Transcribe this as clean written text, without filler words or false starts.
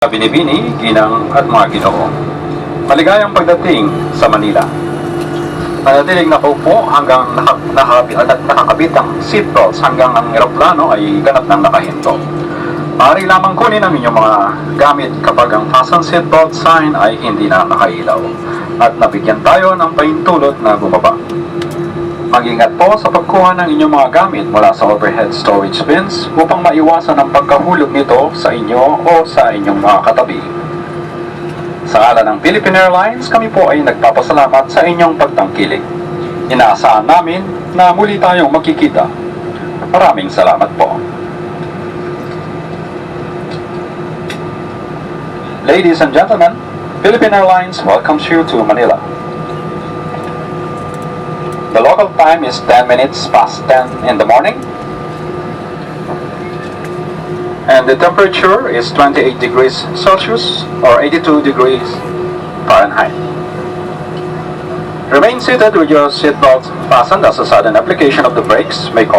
Binibini, ginang at mga ginoo. Maligayang pagdating sa Manila. Nanatiling nakaupo hanggang nakakabit ang seatbelts hanggang ang eroplano ay ganap ng nakahinto. Maaari lamang kunin ang inyong mga gamit kapag ang fasten seatbelt sign ay hindi na nakailaw at nabigyan tayo ng pahintulot na bumaba. Mag-ingat po sa pagkuha ng inyong mga gamit mula sa overhead storage bins upang maiwasan ang pagkahulog nito sa inyo o sa inyong mga katabi. Sa ngalan ng Philippine Airlines, kami po ay nagpapasalamat sa inyong pagtangkilik. Inaasahan namin na muli tayong magkikita. Maraming salamat po. Ladies and gentlemen, Philippine Airlines welcomes you to Manila. The local time is 10 minutes past 10 in the morning. And the temperature is 28 degrees Celsius or 82 degrees Fahrenheit. Remain seated with your seatbelt fastened as a sudden application of the brakes may cause